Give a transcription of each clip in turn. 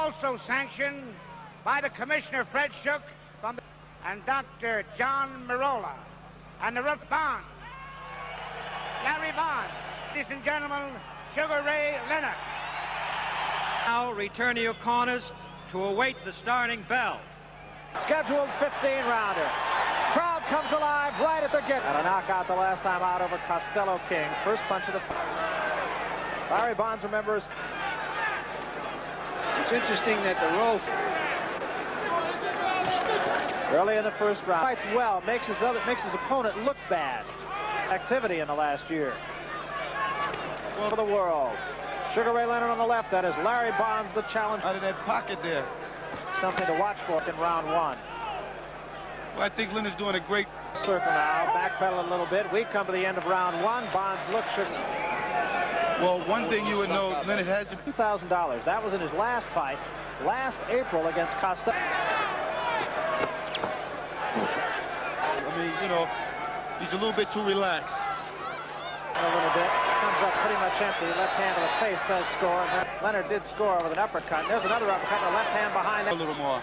also sanctioned by the Commissioner Fred Shook and Dr. John Merola and the ref Bonds. Larry Bonds, ladies and gentlemen, Sugar Ray Leonard. Now return to your corners to await the starting bell. Scheduled 15-rounder. Crowd comes alive right at the get. And a knockout the last time out over Costello King. First punch of the... Larry Bonds remembers. It's interesting that the roll... Early in the first round. Fights well, makes his opponent look bad. Activity in the last year. For the world. Sugar Ray Leonard on the left. That is Larry Bonds, the challenge. Out of that pocket there. Something to watch for in round one. Well, I think Leonard's doing a great circle now. Backpedal a little bit. We come to the end of round one. Bonds looks. Well, one thing you would know, Leonard has to... $2,000. That was in his last fight, last April against Costello. I mean, you know, he's a little bit too relaxed. A little bit. Comes up pretty much empty. Left hand to the face does score. And Leonard did score with an uppercut. And there's another uppercut. The left hand behind it. A little more.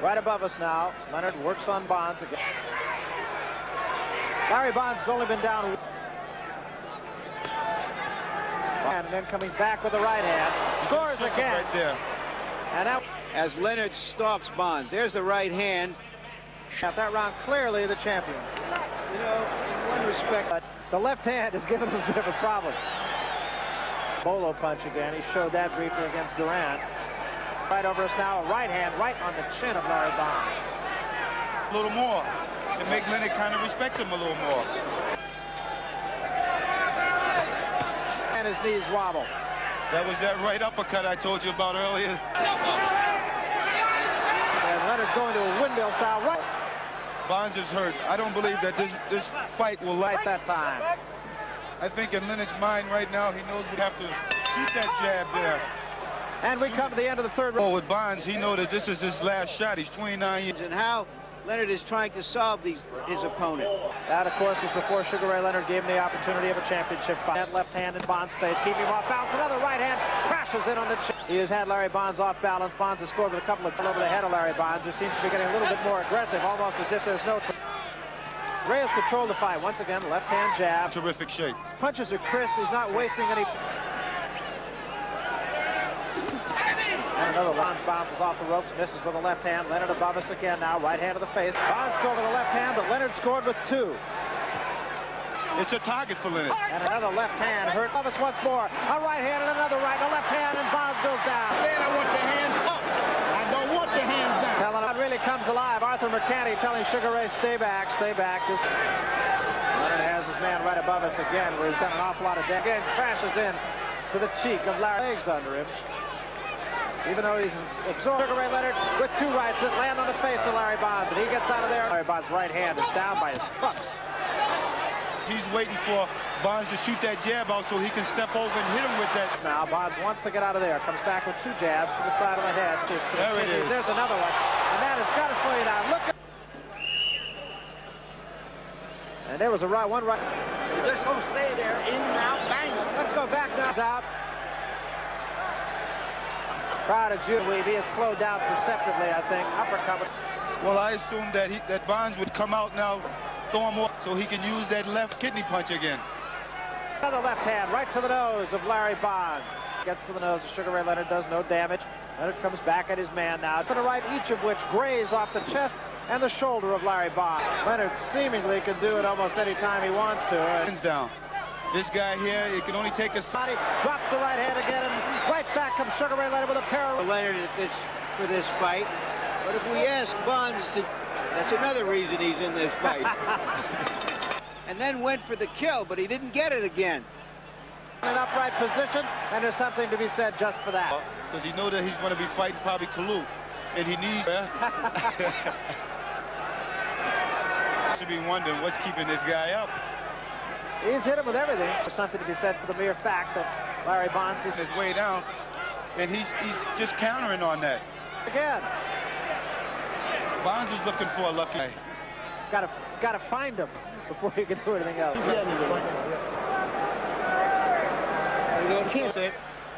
Right above us now. Leonard works on Bonds again. Larry Bonds has only been down. And then coming back with the right hand. Scores again. Right there. And now, as Leonard stalks Bonds, there's the right hand. At that round, clearly the champions. You know, in one respect, but the left hand has given him a bit of a problem. Bolo punch again. He showed that briefly against Durant. Right over us now, a right hand right on the chin of Larry Bonds. A little more to make Leonard kind of respect him a little more. And his knees wobble. That was that right uppercut I told you about earlier. And Leonard going to a windmill style right. Bonds is hurt. I don't believe that this fight will last that time. I think in Leonard's mind right now, he knows we have to shoot that jab there. And we come to the end of the third round. Oh, with Bonds, he knows that this is his last shot. He's 29 years. And how Leonard is trying to solve his opponent. That, of course, was before Sugar Ray Leonard gave him the opportunity of a championship fight. That left hand in Bonds' face, keep him off balance. Another right hand crashes in on the chin. He has had Larry Bonds off balance. Bonds has scored with a couple of over the head of Larry Bonds, who seems to be getting a little bit more aggressive, almost as if there's no... Ray has controlled the fight. Once again, left hand jab. Terrific shape. His punches are crisp. He's not wasting any... And another Bonds bounces off the ropes, misses with the left hand. Leonard above us again now, right hand to the face. Bonds scored with the left hand, but Leonard scored with two. It's a target for Leonard. And another left hand hurt above us once more. A right hand and another right, a left hand, and Bonds goes down. Saying I want your hands up. I don't want your hands down. Telling him, it really comes alive. Arthur McCanty telling Sugar Ray, stay back, stay back. Leonard has his man right above us again, where he's done an awful lot of damage. Again, crashes in to the cheek of Larry. Legs under him. Even though he's absorbed, Sugar Ray Leonard with two rights that land on the face of Larry Bonds, and he gets out of there. Larry Bonds' right hand is down by his trucks. He's waiting for Bonds to shoot that jab out so he can step over and hit him with that. Now Bonds wants to get out of there. Comes back with two jabs to the side of the head. There it is. There's another one, and that has got to slow you down. Look. And there was a right one right. You're just gonna stay there, in and out, bang. Let's go back now. Out. Crowd is usually he has slowed down perceptibly, I think. Uppercut. Well, I assumed that Bonds would come out now, throw him off, so he can use that left kidney punch again. Another left hand right to the nose of Larry Bonds. Gets to the nose of Sugar Ray Leonard, does no damage. Leonard comes back at his man now. To the right, each of which graze off the chest and the shoulder of Larry Bonds. Leonard seemingly can do it almost any time he wants to. Hands down. This guy here, it can only take a... Body drops the right hand again, and right back comes Sugar Ray Leonard with a pair of... Leonard for this fight. But if we ask Bonds to... That's another reason he's in this fight. And then went for the kill, but he didn't get it again. In an upright position, and there's something to be said just for that. Because he knows that he's going to be fighting probably Kalu, and he needs... Should be wondering what's keeping this guy up. He's hit him with everything. There's something to be said for the mere fact that Larry Bonds is his way down, and he's just countering on that. Again. Bonds is looking for a lucky. Gotta find him before you can do anything else.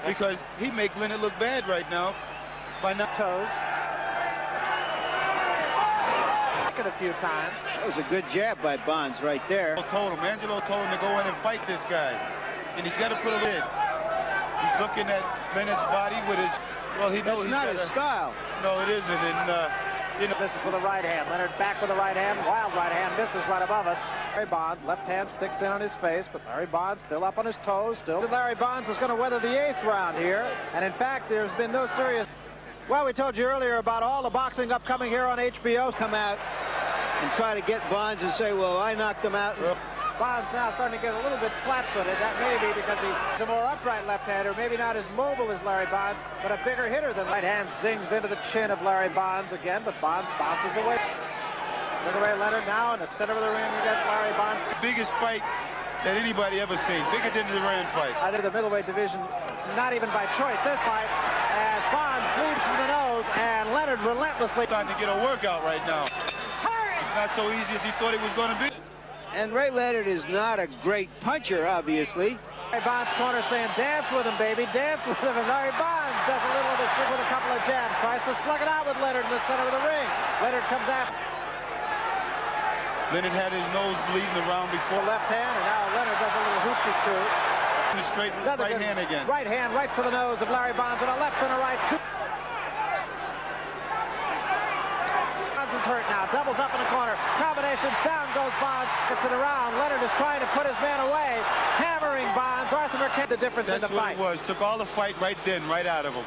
Because he make Leonard look bad right now. by now. Toes. A few times. That was a good jab by Bonds right there. Angelo told him to go in and fight this guy. And he's got to put a lid. He's looking at Leonard's body with his, well, he knows That's not his style. No, it isn't. And, you know. This is with the right hand. Leonard back with the right hand. Wild right hand misses right above us. Larry Bonds, left hand sticks in on his face, but Larry Bonds still up on his toes. Still, Larry Bonds is going to weather the 8th round here. And in fact, there's been no serious. Well, we told you earlier about all the boxing upcoming here on HBO. Come out and try to get Bonds and say, well, I knocked him out. Bonds now starting to get a little bit flat-footed. That may be because he's a more upright left-hander, maybe not as mobile as Larry Bonds, but a bigger hitter than right hand zings into the chin of Larry Bonds again, but Bonds bounces away. Sugar Ray Leonard now in the center of the ring against Larry Bonds. The biggest fight that anybody ever seen, bigger than the Duran fight. I think the middleweight division, not even by choice, this fight, as Bonds bleeds from the nose, and Leonard relentlessly Starting to get a workout right now. It's not so easy as he thought it was going to be. And Ray Leonard is not a great puncher, obviously. Larry Bonds' corner saying, dance with him, baby, dance with him. And Larry Bonds does a little of the trick with a couple of jabs. Tries to slug it out with Leonard in the center of the ring. Leonard comes after. Leonard had his nose bleeding around before. Left hand, and now Leonard does a little hoochie coo. Straight right hand again. Right hand right to the nose of Larry Bonds, and a left and a right. Bonds is hurt now. Doubles up in the corner. Combinations. Down goes Bonds. Gets it around. Leonard is trying to put his man away. Hammering Bonds. Arthur Mercant the difference in the fight. That's what it was. Took all the fight right then, right out of him.